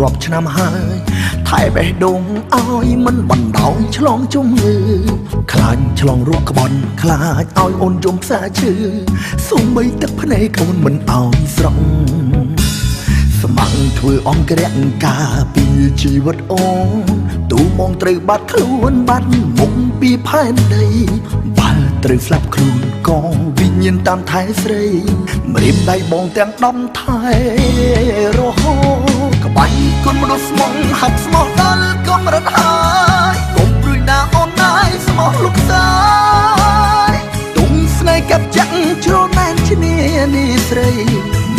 រាប់ឆ្នាំហើយថែបេះដូងឲ្យមិនបណ្ដោយឆ្លងជំងឺខ្លាចឆ្លងរោគក្បន់ខ្លាចឲ្យអូនយំផ្សាឈឺសូម្បីទឹកភ្នែកអូនមិនឲ្យស្រង់ស្ម័គ្រធ្វើអង្គរៈការពីជីវិតអូនទូមកត្រូវបាត់ខ្លួនបាត់មុខពីផែនដីបើត្រូវស្លាប់ខ្លួនក៏វិញ្ញាណតាមថែស្រីម្រាមដៃបងទាំងដំថែរហូតក្បាញ់គុណមនុស្សស្មងហាត់ស្មោះដល់កម្រិតហើយកុំព្រួយណាអូនណាយស្មោះលោកសាយទុំស្នេហ៍កាប់ចាក់ជ្រោណែនឈ្នានីស្រី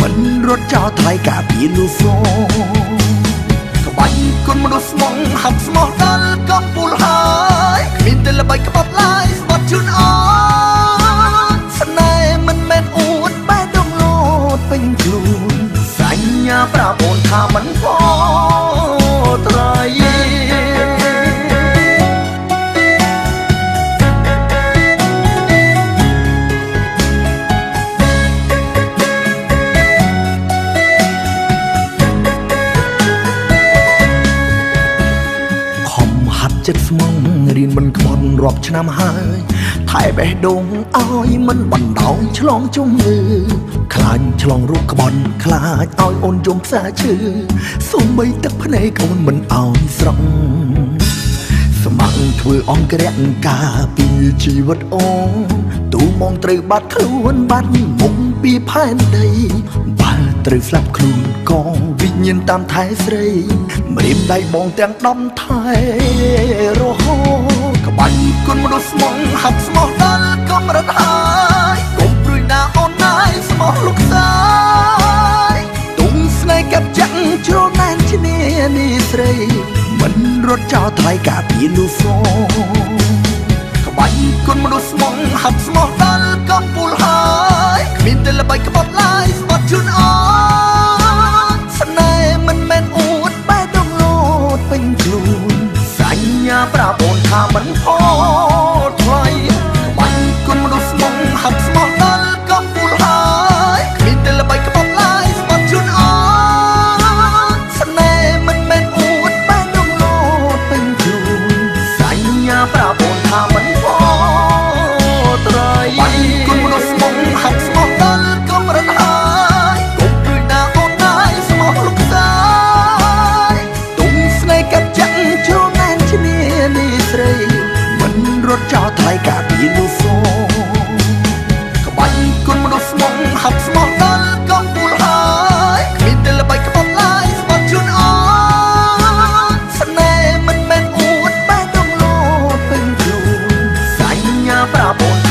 មិនរត់ចោលថ្លៃការពីលូសូក្បាញ់គុណមនុស្សស្មងហាត់ស្មោះដល់កំពូលហើយគ្មានតែល្បីក្បត់ឡាយស្បត់ជូនអូនស្នេហ៍មិនមែនអួតបែរដងលោតពេញខ្លួនសញ្ញាប្រាប់អូនថាមិនផត្រៃចិត្តស្មងរៀនមិនខ្វល់រាប់ឆ្នាំហើយថែបេះដូងឲ្យមិនបណ្ដោយឆ្លងជំងឺខ្លាចឆ្លងរោគក្បន់ខ្លាចឲ្យអូនយំផ្សាឈឺសូម្បីទឹកភ្នែកអូនមិនឲ្យស្រង់ស្ម័គ្រធ្វើអង្គរៈការពីជីវិតអូនទូមកត្រូវបាត់ខ្លួនបាត់មុខពីផែនដីបើត្រូវស្លាប់ខ្លួនក៏វិញ្ញាណតាមថែស្រីម្រាមដៃបងទាំងដំថែរហូតក្បាញ់គុណមនុស្សស្មងហាត់ស្មោះដល់កម្រិតហើយកុំព្រួយណាអូនណាយស្មោះលោកសាយទុំស្នេហ៍កាប់ចាក់ជ្រោណែនឈ្នានីស្រីមិនរត់ចោលថ្លៃការពីលូសូក្បាញ់គុណមនុស្សស្មងហាត់ស្មោះដល់កំពូលហើយគ្មានតែល្បីក្បត់ឡាយស្បត់ជូនអូនស្នេហ៍មិនមែនអួតបែរដងលោតពេញខ្លួនសញ្ញាប្រាប់អូនថាមិនផថ្លៃក្បាញ់គុណមនុស្សស្មងហាត់ស្មោះដល់កំពូលហើយគ្មានតែល្បីក្បត់ឡាយស្បត់ជូនអូនស្នេហ៍មិនមែនអួតបែរដងលោតពេញខ្លួនសញ្ញាប្រាប់អូនថាមិនផត្រៃបាញ់គុណមនុស្សស្មងហាត់ស្មោះដល់កម្រិតហើយកុំព្រួយណាអូនណាយស្មោះលោកសាយទុំស្នេហ៍កាប់ចាក់ជ្រោណែនឈ្នានីស្រីមិនរត់ចោលថ្លៃការពីលូសូក្បាញ់គុណមនុស្សស្មងហាត់ស្មោះដល់កំពូលហើយគ្មានតែល្បីក្បត់ឡាយស្បត់ជូនអូនស្នេហ៍មិនមែនអួតបែរដងលោតពេញខ្លួនសញ្ញាប្រាប់អូន